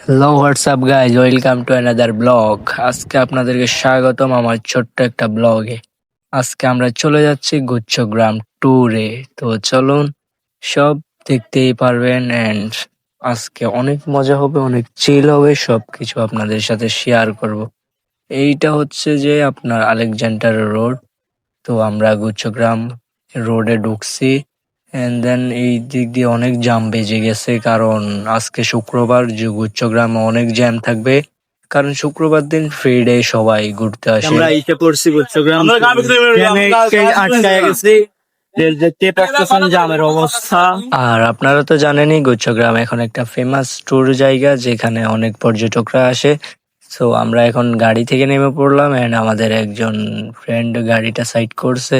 Hello WhatsApp guys, welcome to another blog. আজকে আপনাদেরকে স্বাগতম আমার ছোট্ট একটা ব্লগে। আজকে আমরা চলে যাচ্ছি গুচ্ছগ্রাম ট্যুরে। তো চলুন, সব দেখতেই পারবেন অ্যান্ড আজকে অনেক মজা হবে, অনেক চিল হবে, সব কিছু আপনাদের সাথে শেয়ার করব। এইটা হচ্ছে যে আপনার আলেকজান্ডার রোড। তো আমরা গুচ্ছগ্রাম রোডে ঢুকছি এন্ড দেন এই দিক দিয়ে অনেক জ্যাম বেজে গেছে, কারণ আজকে শুক্রবার, যে গুচ্ছগ্রামে অনেক জ্যাম থাকবে, কারণ শুক্রবার দিন ফ্রি ডে, সবাই ঘুরতে আসে। আমরা এসে পড়ছি গুচ্ছগ্রাম। জ্যামে আটকায় গেছি। দেখতে পাচ্ছেন জ্যামের অবস্থা। আর আপনারা তো জানেনই গুচ্ছগ্রাম এখন একটা ফেমাস ট্যুর জায়গা, যেখানে অনেক পর্যটকরা আসে। সো আমরা এখন গাড়ি থেকে নেমে পড়লাম এন্ড আমাদের একজন ফ্রেন্ড গাড়িটা সাইড করছে।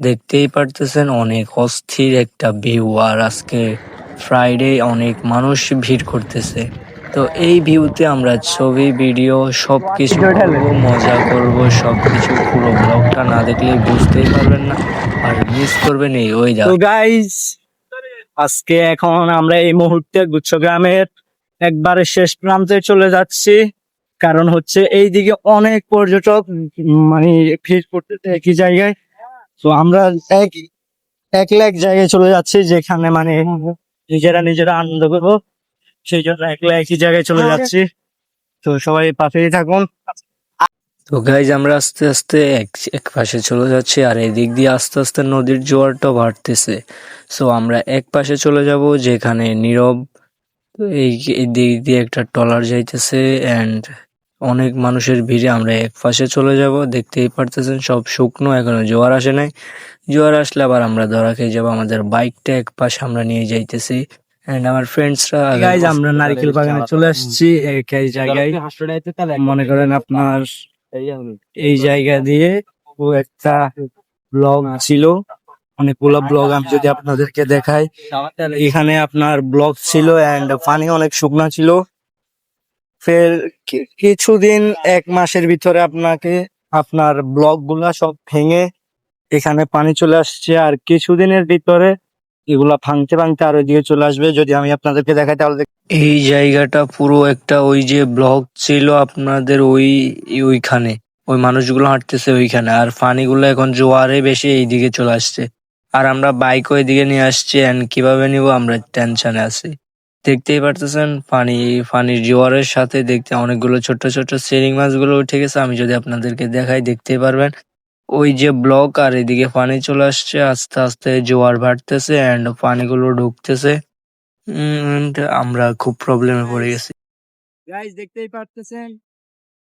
দেখতেই পারতেছেন অনেক অস্থির একটা ভিউ, আর আজকে ফ্রাইডে অনেক মানুষ ভিড় করতেছে। তো এই ভিউতে আমরা ছবি, ভিডিও সবকিছু করবো, মজা করব, সবকিছু। পুরো ব্লগটা না দেখলে বুঝতেই পারবেন না, আর মিস করবেন এই ওই তো গাইস, আজকে এখন আমরা এই মুহূর্তে গুচ্ছগ্রামের একবারে শেষ প্রান্তে চলে যাচ্ছি। কারণ হচ্ছে এইদিকে অনেক পর্যটক মানে ভিড় করতেছে একই জায়গায়। তো আমরা এক একলা এক জায়গায় চলে যাচ্ছি, যেখানে মানে নিজেরা আনন্দ করবো, সেই জন্য একলা একই জায়গায় চলে যাচ্ছি। তো সবাই পাশেই থাকুন। তো গাইজ, আমরা আস্তে আস্তে এক পাশে চলে যাচ্ছি, আর এদিক দিয়ে আস্তে আস্তে নদীর জোয়ারটা বাড়তেছে। সো আমরা এক পাশে চলে যাব, যেখানে নীরব। তো এই দিক দিয়ে একটা ট্রলার যাইতেছে এন্ড অনেক মানুষের ভিড়ে আমরা এক পাশে চলে যাব। দেখতেই পারতেছেন সব শুকনো, এখনো জোয়ার আসে নাই। জোয়ার আসলে আবার আমরা ধরা খেয়ে যাবো। আমাদের বাইকটা এক পাশে আমরা নিয়ে যাইতেছি এন্ড আমার ফ্রেন্ডসরা। গাইজ, আমরা নারকেল বাগানে চলে আসছি এই জায়গায়। মনে করেন আপনার এই জায়গা দিয়ে একটা ব্লগ ছিল, অনেকগুলো ব্লগ আমি যদি আপনাদেরকে দেখাই, এখানে আপনার ব্লগ ছিল এন্ড পানি অনেক শুকনা ছিল। ফের কিছুদিন, এক মাসের ভিতরে আপনার ব্লক গুলা সব ভেঙে এখানে পানি চলে আসছে, আর কিছুদিনের ভিতরে এগুলা ভাঙতে ভাঙতে আরো দিকে চলে আসবে। যদি আমি আপনাদেরকে দেখাই তাহলে এই জায়গাটা পুরো একটা, ওই যে ব্লক ছিল আপনাদের ওইখানে, ওই মানুষগুলো হাঁটতেছে ওইখানে, আর পানিগুলো এখন জোয়ারে বেশি এইদিকে চলে আসছে। আর আমরা বাইক ওইদিকে নিয়ে আসছি এন্ড কিভাবে নিব আমরা টেনশনে আছি। দেখতেই পারতেছেন পানির জোয়ারের সাথে দেখতে অনেকগুলো ছোট ছোট শিং মাছগুলো উঠে গেছে। আমি যদি আপনাদেরকে দেখাই দেখতেই পারবেন। ওই যে ব্লক, আর এদিকে পানি চলে আসছে, আস্তে আস্তে জোয়ার বাড়তেছে এন্ড পানিগুলো ঢুকতেছে। আমরা খুব প্রবলেমে পড়ে গেছি। গাইজ দেখতেই পারতেছেন,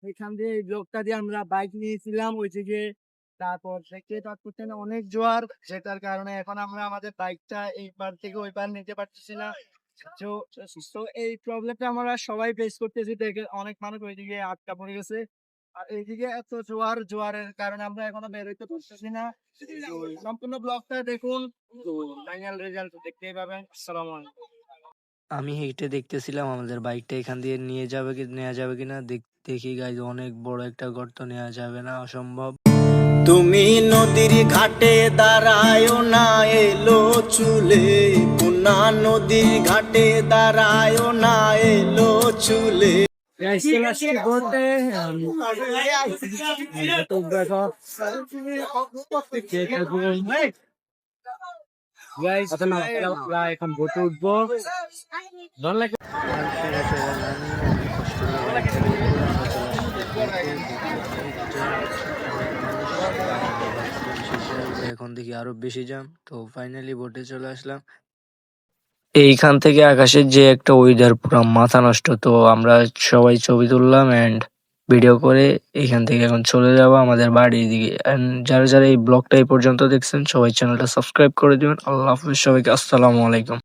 এখান দিয়ে এই ব্লকটা দিয়ে আমরা বাইক নিয়েছিলাম ওই থেকে। তারপর দেখতেই পাচ্ছেন অনেক জোয়ার, যেটার কারণে এখন আমরা আমাদের বাইকটা এই পার থেকে ওই পার নিতে পারতেছি না। তো তো এই প্রবলেমটা আমরা সবাই ফেস করতেছি। দেখে অনেক মানুষ ওইদিকে আটকা পড়ে গেছে, আর এইদিকে এত জোয়ারের কারণে আমরা এখনো বের হইতে পারতেছি না। তো সম্পূর্ণ ব্লকটা দেখুন, তো ফাইনাল রেজাল্ট দেখতেই পাবেন। আসসালামু আলাইকুম। আমি হেঁটে দেখতেছিলাম আমাদের বাইকটা এখান দিয়ে নেওয়া যাবে কিনা। দেখি গাইজ, অনেক বড় একটা গর্ত, নেওয়া যাবে না, অসম্ভব। তুমি নদীর ঘাটে দাঁড়ায় না এলো চুলে, পুনা নদীর ঘাটে দাঁড়ায় না এলো চুলে। এখন বোটে উঠবো। এখন দেখি আরো বেশি জ্যাম। তো ফাইনালি বোটে চলে আসলাম। এইখান থেকে আকাশের যে একটা ওয়েদার, পুরো মাথা নষ্ট। তো আমরা সবাই ছবি তুললাম এন্ড ভিডিও করে এইখান থেকে এখন চলে যাবো আমাদের বাড়ির দিকে। এন্ড যারা যারা এই ব্লগটা এই পর্যন্ত দেখছেন, সবাই চ্যানেলটা সাবস্ক্রাইব করে দিবেন। আল্লাহ হাফিজ সবাইকে, আসসালামু আলাইকুম।